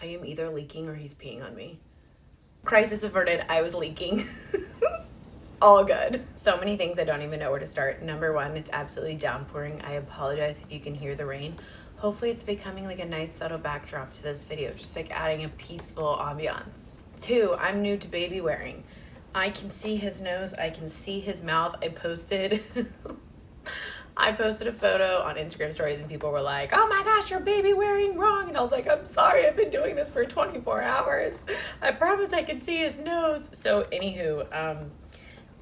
I am either leaking or he's peeing on me. Crisis averted, I was leaking. All good. So many things I don't even know where to start. Number one, it's absolutely downpouring. I apologize if you can hear the rain. Hopefully it's becoming like a nice subtle backdrop to this video, just like adding a peaceful ambiance. Two, I'm new to baby wearing. I can see his nose, I can see his mouth. I posted a photo on Instagram stories and people were like, oh my gosh, you're baby wearing wrong. And I was like, I'm sorry, I've been doing this for 24 hours. I promise I can see his nose. So anywho,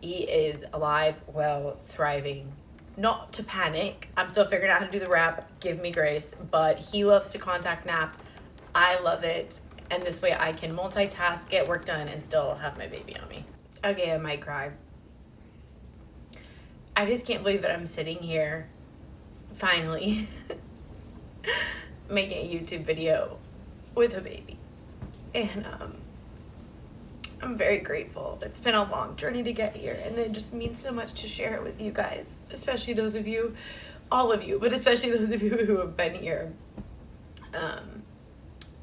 he is alive, well, thriving. Not to panic. I'm still figuring out how to do the wrap. Give me grace. But he loves to contact nap. I love it. And this way I can multitask, get work done, and still have my baby on me. Okay, I might cry. I just can't believe that I'm sitting here, finally, making a YouTube video with a baby. And I'm very grateful. It's been a long journey to get here, and it just means so much to share it with you guys, especially those of you, all of you, but especially those of you who have been here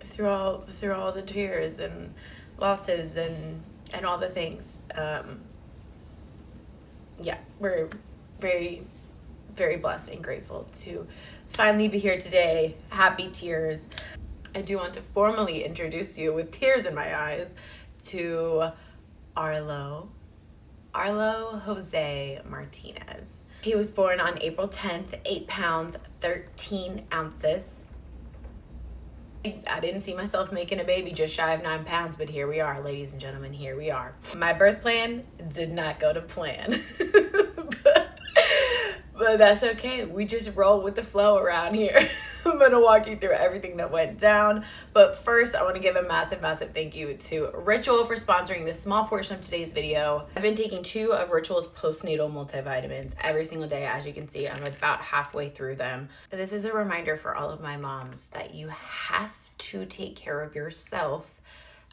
through all the tears and losses and all the things. Yeah, we're very, very blessed and grateful to finally be here today. Happy tears. I do want to formally introduce you with tears in my eyes to Arlo Jose Martinez. He was born on April 10th, 8 pounds, 13 ounces. I didn't see myself making a baby just shy of 9 pounds, but here we are, ladies and gentlemen, here we are. My birth plan did not go to plan. But that's okay. We just roll with the flow around here. I'm going to walk you through everything that went down. But first, I want to give a massive, massive thank you to Ritual for sponsoring this small portion of today's video. I've been taking 2 of Ritual's postnatal multivitamins every single day. As you can see, I'm about halfway through them. This is a reminder for all of my moms that you have to take care of yourself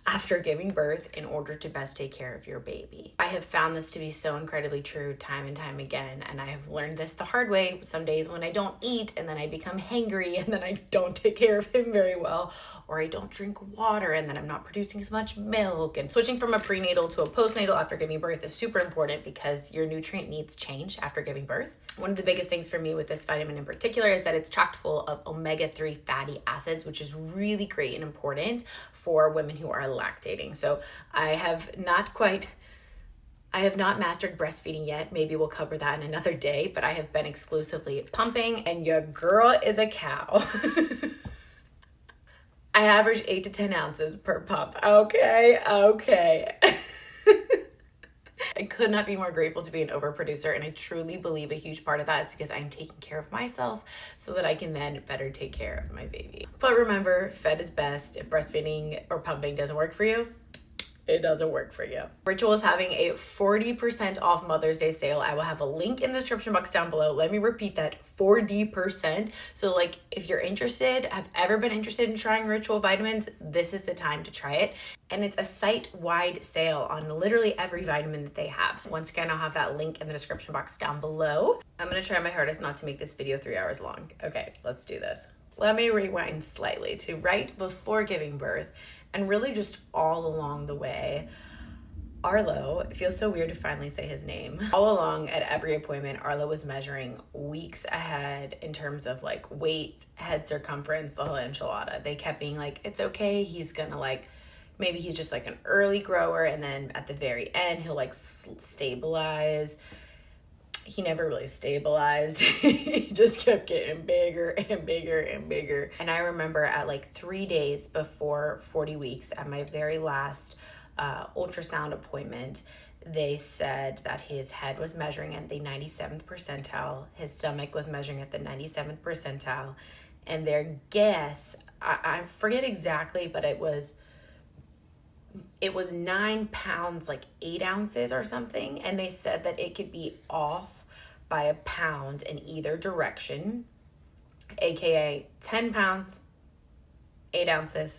after giving birth in order to best take care of your baby. I have found this to be so incredibly true time and time again, and I have learned this the hard way. Some days when I don't eat and then I become hangry and then I don't take care of him very well, or I don't drink water and then I'm not producing as much milk. And switching from a prenatal to a postnatal after giving birth is super important because your nutrient needs change after giving birth. One of the biggest things for me with this vitamin in particular is that it's chock full of omega-3 fatty acids, which is really great and important for women who are lactating. So I have not mastered breastfeeding yet. Maybe we'll cover that in another day, but I have been exclusively pumping, and your girl is a cow. I average 8 to 10 ounces per pump. Okay. I could not be more grateful to be an overproducer, and I truly believe a huge part of that is because I'm taking care of myself so that I can then better take care of my baby. But remember, fed is best. If breastfeeding or pumping doesn't work for you, it doesn't work for you. Ritual is having a 40% off Mother's Day sale. I will have a link in the description box down below. Let me repeat that, 40%. So like if you're interested, have ever been interested in trying Ritual vitamins, this is the time to try it. And it's a site-wide sale on literally every vitamin that they have. So once again, I'll have that link in the description box down below. I'm gonna try my hardest not to make this video 3 hours long. Okay, let's do this. Let me rewind slightly to right before giving birth, and really just all along the way. Arlo, it feels so weird to finally say his name. All along at every appointment, Arlo was measuring weeks ahead in terms of like weight, head circumference, the whole enchilada. They kept being like, it's okay, he's gonna like, maybe he's just like an early grower, and then at the very end, he'll like stabilize. He never really stabilized. He just kept getting bigger and bigger and bigger. And I remember at like 3 days before 40 weeks at my very last ultrasound appointment, they said that his head was measuring at the 97th percentile. His stomach was measuring at the 97th percentile. And their guess, I forget exactly, but it was 9 pounds, like 8 ounces or something. And they said that it could be off by a pound in either direction, aka 10 pounds, 8 ounces,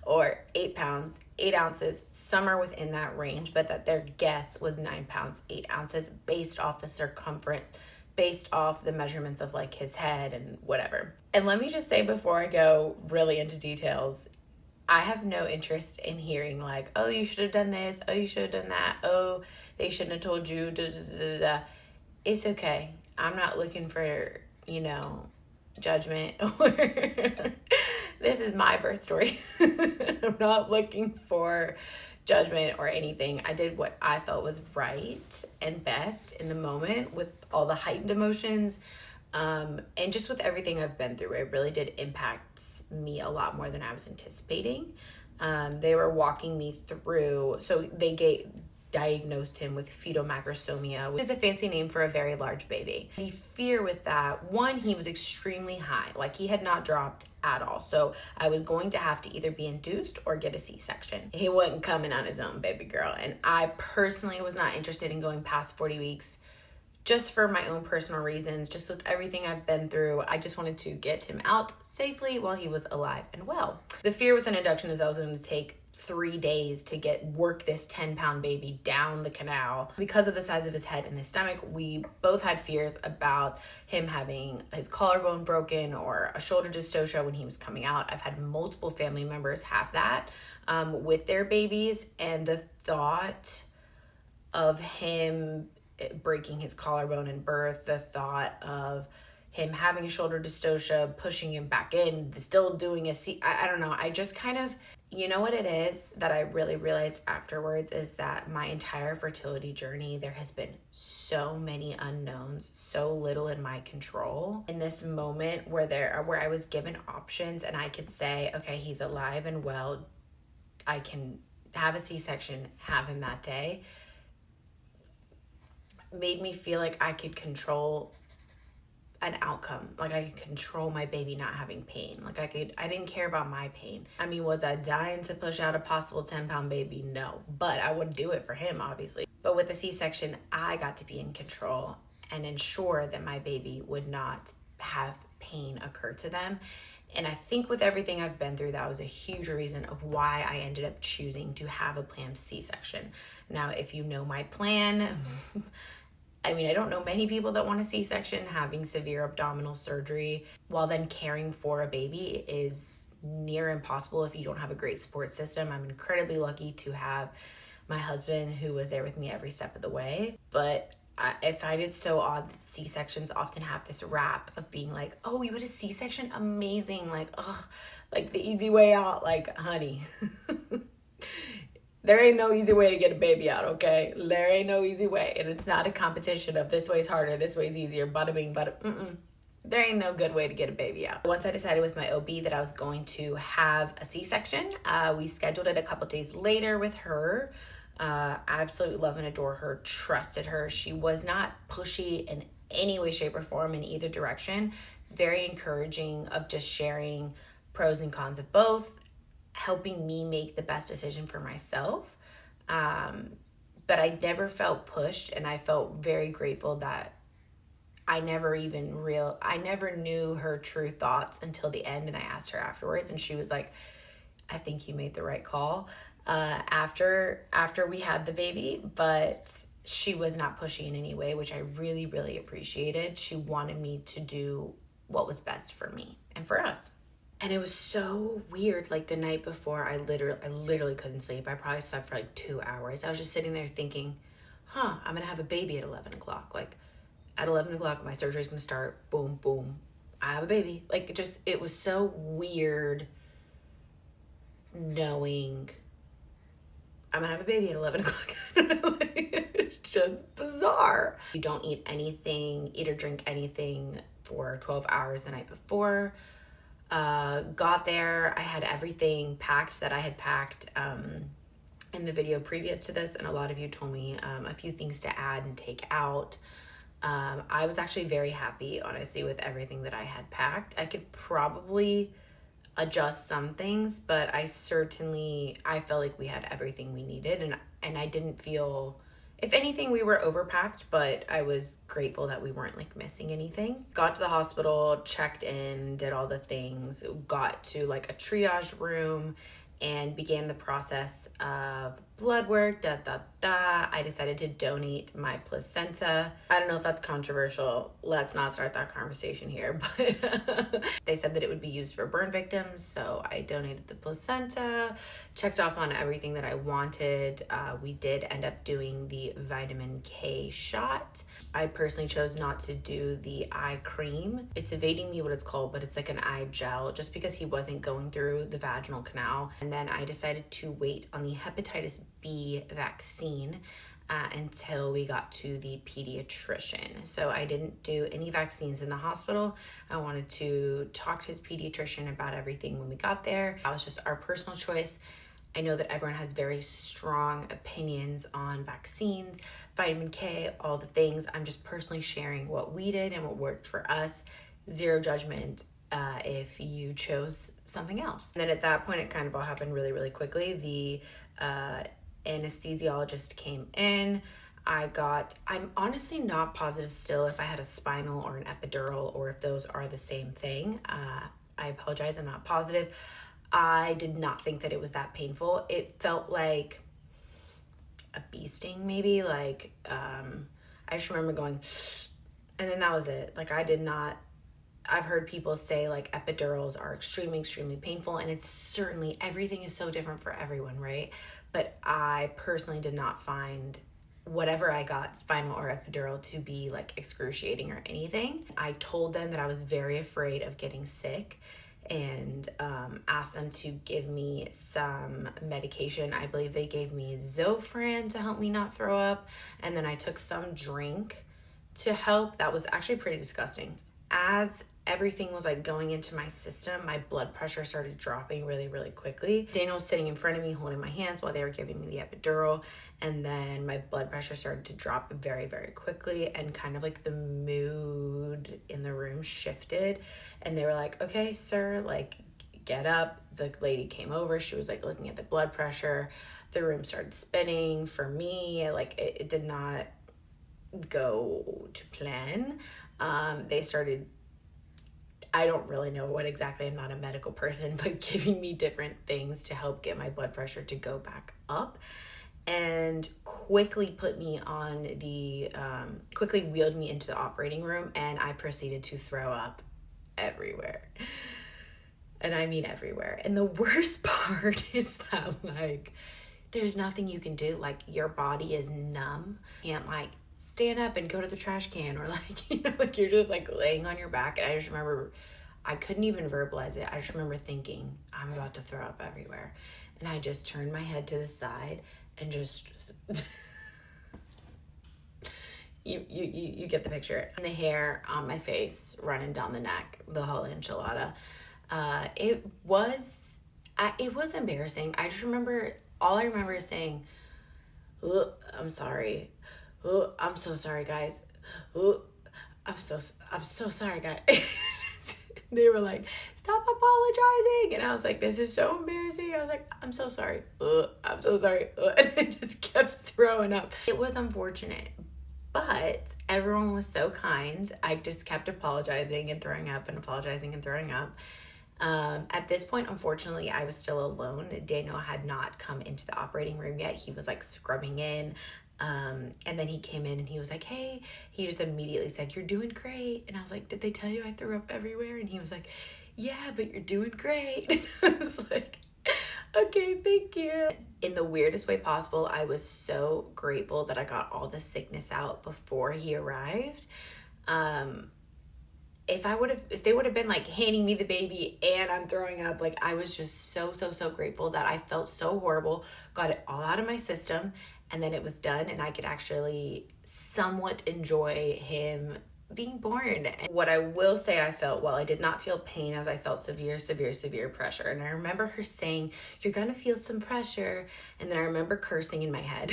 or 8 pounds, 8 ounces, somewhere within that range, but that their guess was 9 pounds, 8 ounces based off the circumference, based off the measurements of like his head and whatever. And let me just say before I go really into details, I have no interest in hearing like, oh, you should have done this, oh, you should have done that, oh, they shouldn't have told you, da, da, da, da. It's okay. I'm not looking for, judgment or this is my birth story. I'm not looking for judgment or anything. I did what I felt was right and best in the moment with all the heightened emotions. And just with everything I've been through, it really did impact me a lot more than I was anticipating. They were walking me through, so they diagnosed him with fetal macrosomia, which is a fancy name for a very large baby. The fear with that, one, he was extremely high, like he had not dropped at all. So I was going to have to either be induced or get a C-section. He wasn't coming on his own, baby girl. And I personally was not interested in going past 40 weeks just for my own personal reasons, just with everything I've been through. I just wanted to get him out safely while he was alive and well. The fear with an induction is I was going to take 3 days to work this 10-pound baby down the canal. Because of the size of his head and his stomach, we both had fears about him having his collarbone broken or a shoulder dystocia when he was coming out. I've had multiple family members have that with their babies, and the thought of him breaking his collarbone in birth, the thought of him having a shoulder dystocia, pushing him back in, still doing I don't know. I just kind of, you know what it is that I really realized afterwards is that my entire fertility journey, there has been so many unknowns, so little in my control. In this moment where I was given options and I could say, okay, he's alive and well, I can have a C-section, have him that day, made me feel like I could control an outcome. Like I could control my baby not having pain. Like I didn't care about my pain. I mean, was I dying to push out a possible 10-pound baby? No, but I would do it for him, obviously. But with the C-section, I got to be in control and ensure that my baby would not have pain occur to them. And I think with everything I've been through, that was a huge reason of why I ended up choosing to have a planned C-section. Now, if you know my plan, I mean, I don't know many people that want a C-section. Having severe abdominal surgery while then caring for a baby is near impossible if you don't have a great support system. I'm incredibly lucky to have my husband who was there with me every step of the way. But I find it so odd that C-sections often have this rap of being like, oh, you had a C-section? Amazing. Like, oh, like the easy way out. Like, honey, there ain't no easy way to get a baby out, okay? There ain't no easy way. And it's not a competition of this way's harder, this way's easier, bada bing, bada, There ain't no good way to get a baby out. Once I decided with my OB that I was going to have a C-section, we scheduled it a couple days later with her. Absolutely love and adore her, trusted her. She was not pushy in any way, shape, or form in either direction. Very encouraging of just sharing pros and cons of both, helping me make the best decision for myself. But I never felt pushed, and I felt very grateful that I never knew her true thoughts until the end. And I asked her afterwards, and she was like, I think you made the right call. After we had the baby, but she was not pushy in any way, which I really, really appreciated. She wanted me to do what was best for me and for us. And it was so weird. Like the night before, I literally couldn't sleep. I probably slept for like 2 hours. I was just sitting there thinking, I'm gonna have a baby at 11 o'clock. Like at 11 o'clock, my surgery's gonna start. Boom, boom. I have a baby. Like it was so weird knowing I'm gonna have a baby at 11 o'clock. It's just bizarre. You don't eat or drink anything for 12 hours the night before. Got there, I had everything packed that I had packed in the video previous to this, and a lot of you told me a few things to add and take out. I was actually very happy, honestly, with everything that I had packed. I could probably adjust some things, but I felt like we had everything we needed, and I didn't feel, if anything, we were overpacked, but I was grateful that we weren't like missing anything. Got to the hospital, checked in, did all the things, got to like a triage room, and began the process of blood work. I decided to donate my placenta. I don't know if that's controversial. Let's not start that conversation here, but they said that it would be used for burn victims, so I donated the placenta, checked off on everything that I wanted. We did end up doing the vitamin K shot. I personally chose not to do the eye cream. It's evading me what it's called, but it's like an eye gel, just because he wasn't going through the vaginal canal. And then I decided to wait on the hepatitis B vaccine until we got to the pediatrician. So I didn't do any vaccines in the hospital. I wanted to talk to his pediatrician about everything when we got there. That was just our personal choice. I know that everyone has very strong opinions on vaccines, vitamin K, all the things. I'm just personally sharing what we did and what worked for us. Zero judgment if you chose something else. And then at that point, it kind of all happened really, really quickly. The anesthesiologist came in. I'm honestly not positive still if I had a spinal or an epidural or if those are the same thing. I apologize, I'm not positive. I did not think that it was that painful. It felt like a bee sting, maybe. Like, I just remember going, and then that was it. Like, I've heard people say like epidurals are extremely, extremely painful, and it's certainly, everything is so different for everyone, right? But I personally did not find whatever I got, spinal or epidural, to be like excruciating or anything. I told them that I was very afraid of getting sick and asked them to give me some medication. I believe they gave me Zofran to help me not throw up, and then I took some drink to help. That was actually pretty disgusting. As everything was like going into my system, my blood pressure started dropping really, really quickly. Daniel was sitting in front of me holding my hands while they were giving me the epidural, and then my blood pressure started to drop very, very quickly, and kind of like the mood in the room shifted, and they were like, okay, sir, like, get up. The lady came over, she was like looking at the blood pressure. The room started spinning. For me, like, it did not go to plan. They started, I don't really know what exactly, I'm not a medical person, but giving me different things to help get my blood pressure to go back up, and quickly put me on the, quickly wheeled me into the operating room, and I proceeded to throw up everywhere. And I mean everywhere. And the worst part is that, like, there's nothing you can do. Like, your body is numb. You can't, like, stand up and go to the trash can, or like, you know, like, you're just like laying on your back. And I just remember, I couldn't even verbalize it. I just remember thinking, I'm about to throw up everywhere. And I just turned my head to the side and just you get the picture. And the hair on my face running down the neck, the whole enchilada. It was embarrassing. I just remember, all I remember is saying, I'm sorry. I'm so sorry, guys. I'm so sorry, guys. They were like, stop apologizing. And I was like, this is so embarrassing. I was like, I'm so sorry. I'm so sorry. And I just kept throwing up. It was unfortunate, but everyone was so kind. I just kept apologizing and throwing up and apologizing and throwing up. At this point, unfortunately, I was still alone. Daniel had not come into the operating room yet. He was like scrubbing in. And then he came in and he was like, hey, he just immediately said, you're doing great. And I was like, did they tell you I threw up everywhere? And he was like, yeah, but you're doing great. And I was like, okay, thank you. In the weirdest way possible, I was so grateful that I got all the sickness out before he arrived. If they would have been like handing me the baby and I'm throwing up, like, I was just so grateful that I felt so horrible, got it all out of my system, and then it was done, and I could actually somewhat enjoy him being born. And what I will say I felt, well, I did not feel pain, as I felt severe pressure. And I remember her saying, you're gonna feel some pressure. And then I remember cursing in my head.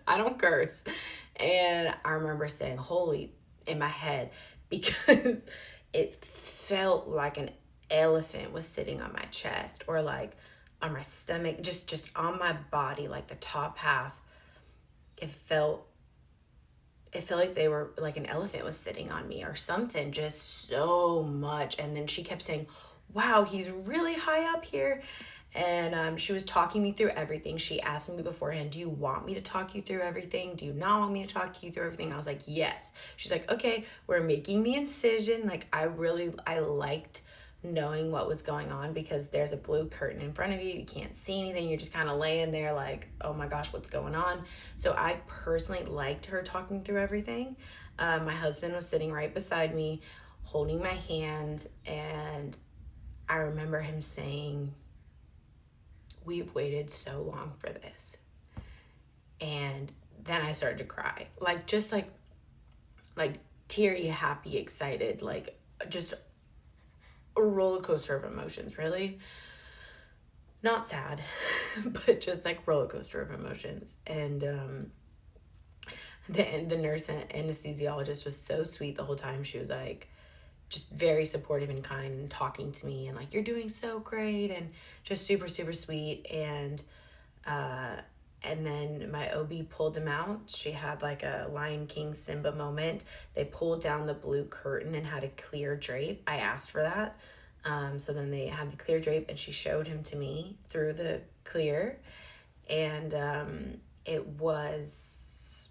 I don't curse. And I remember saying, holy, in my head, because it felt like an elephant was sitting on my chest, or like on my stomach, just on my body, like the top half. It felt like they were, like an elephant was sitting on me or something, just so much. And then she kept saying, wow, he's really high up here. And she was talking me through everything. She asked me beforehand, do you want me to talk you through everything? Do you not want me to talk you through everything? I was like, yes. She's like, okay, we're making the incision. Like, I liked knowing what was going on, because there's a blue curtain in front of you. You can't see anything. You're just kind of laying there like, oh my gosh, what's going on? So I personally liked her talking through everything. My husband was sitting right beside me, holding my hand. And I remember him saying, we've waited so long for this. And then I started to cry, like, just like teary, happy, excited, like just a roller coaster of emotions, really. Not sad, but just like roller coaster of emotions. And the nurse and anesthesiologist was so sweet the whole time. She was like, just very supportive and kind, and talking to me and like, you're doing so great, and just super, super sweet. And then my OB pulled him out. She had like a Lion King Simba moment. They pulled down the blue curtain and had a clear drape. I asked for that. So then they had the clear drape, and she showed him to me through the clear. And it was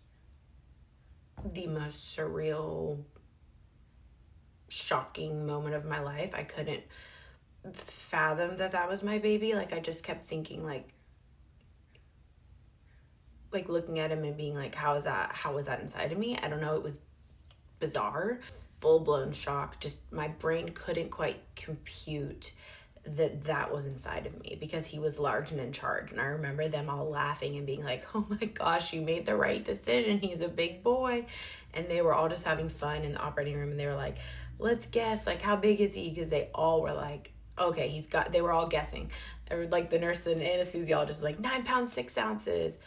the most surreal, shocking moment of my life. I couldn't fathom that was my baby. Like, I just kept thinking, like looking at him and being like, how was that inside of me? I don't know. It was bizarre, full-blown shock. Just my brain couldn't quite compute that was inside of me, because he was large and in charge. And I remember them all laughing and being like, oh my gosh, you made the right decision, he's a big boy. And they were all just having fun in the operating room, and they were like, let's guess, like, how big is he? Because they all were like, okay, they were all guessing. Or like the nurse and anesthesiologist was like, 9 pounds 6 ounces.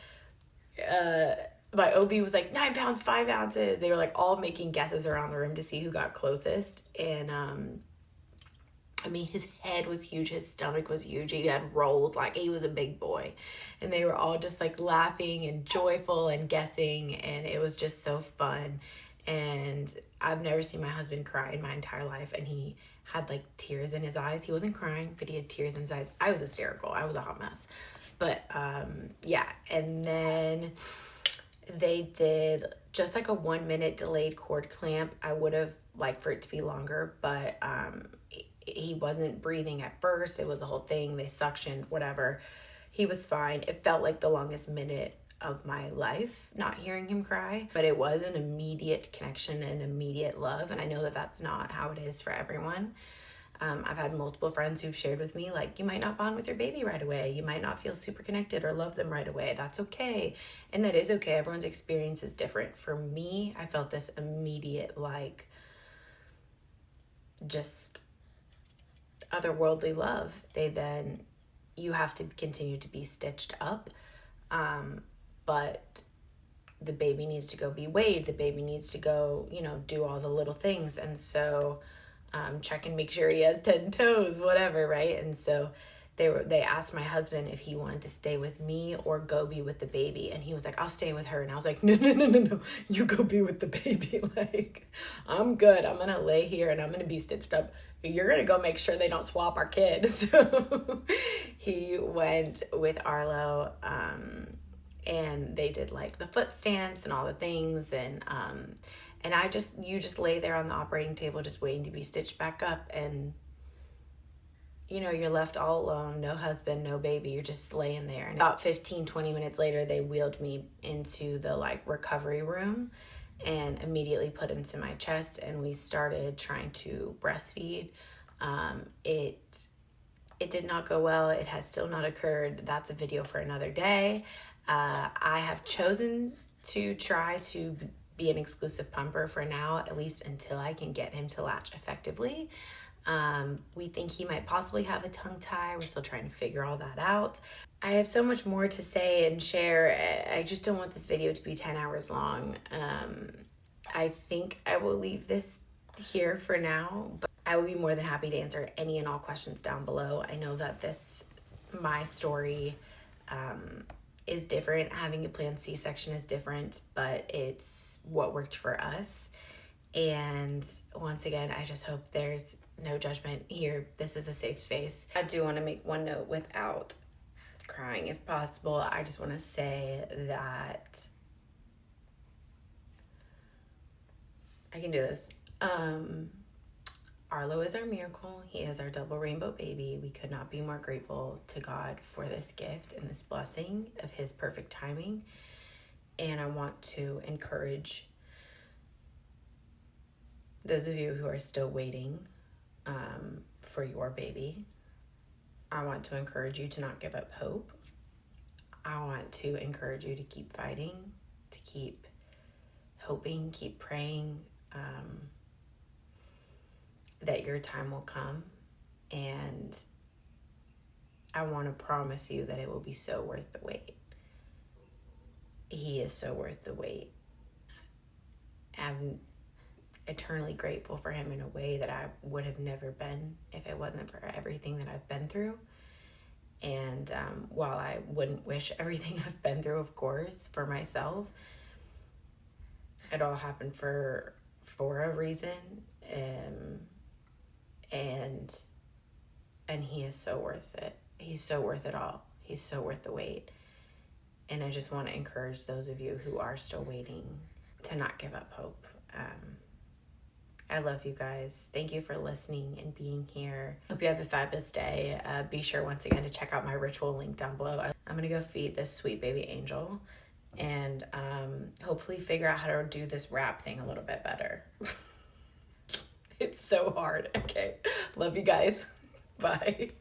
My OB was like 9 pounds 5 ounces. They were like all making guesses around the room to see who got closest. And I mean, his head was huge, his stomach was huge, he had rolls, like he was a big boy. And they were all just like laughing and joyful and guessing, and it was just so fun. And I've never seen my husband cry in my entire life, and he had like tears in his eyes. He wasn't crying, but he had tears in his eyes. I was hysterical. I was a hot mess. But yeah, and then they did just like a 1 minute delayed cord clamp. I would have liked for it to be longer, but he wasn't breathing at first. It was a whole thing. They suctioned, whatever. He was fine. It felt like the longest minute of my life not hearing him cry, but it was an immediate connection and immediate love. And I know that that's not how it is for everyone. I've had multiple friends who've shared with me, like, you might not bond with your baby right away. You might not feel super connected or love them right away. That's okay. And that is okay. Everyone's experience is different. For me, I felt this immediate, like, just otherworldly love. You have to continue to be stitched up. But the baby needs to go be weighed. The baby needs to go, do all the little things. And so check and make sure he has 10 toes, whatever, right? And so they asked my husband if he wanted to stay with me or go be with the baby. And he was like, I'll stay with her. And I was like, no. You go be with the baby. Like, I'm good. I'm going to lay here and I'm going to be stitched up. You're going to go make sure they don't swap our kid. So he went with Arlo, and they did like the foot stamps and all the things. And you just lay there on the operating table, just waiting to be stitched back up. And, you're left all alone, no husband, no baby. You're just laying there. And about 15-20 minutes later, they wheeled me into the recovery room and immediately put him to my chest. And we started trying to breastfeed. It did not go well. It has still not occurred. That's a video for another day. I have chosen to try to be an exclusive pumper for now, at least until I can get him to latch effectively. We think he might possibly have a tongue tie. We're still trying to figure all that out. I have so much more to say and share. I just don't want this video to be 10 hours long. I think I will leave this here for now, but I would be more than happy to answer any and all questions down below. I know that my story, is different. Having a planned C-section is different, but it's what worked for us. And once again, I just hope there's no judgment here. This is a safe space. I do want to make one note without crying if possible. I just want to say that I can do this. Arlo is our miracle. He is our double rainbow baby. We could not be more grateful to God for this gift and this blessing of his perfect timing. And I want to encourage those of you who are still waiting for your baby. I want to encourage you to not give up hope. I want to encourage you to keep fighting, to keep hoping, keep praying, that your time will come. And I want to promise you that it will be so worth the wait. He is so worth the wait. I'm eternally grateful for him in a way that I would have never been if it wasn't for everything that I've been through. And while I wouldn't wish everything I've been through, of course, for myself, it all happened for a reason. And he is so worth it. He's so worth it all. He's so worth the wait. And I just want to encourage those of you who are still waiting to not give up hope. I love you guys. Thank you for listening and being here. Hope you have a fabulous day. Be sure once again to check out my ritual link down below. I'm going to go feed this sweet baby angel and hopefully figure out how to do this wrap thing a little bit better. It's so hard. Okay. Love you guys. Bye.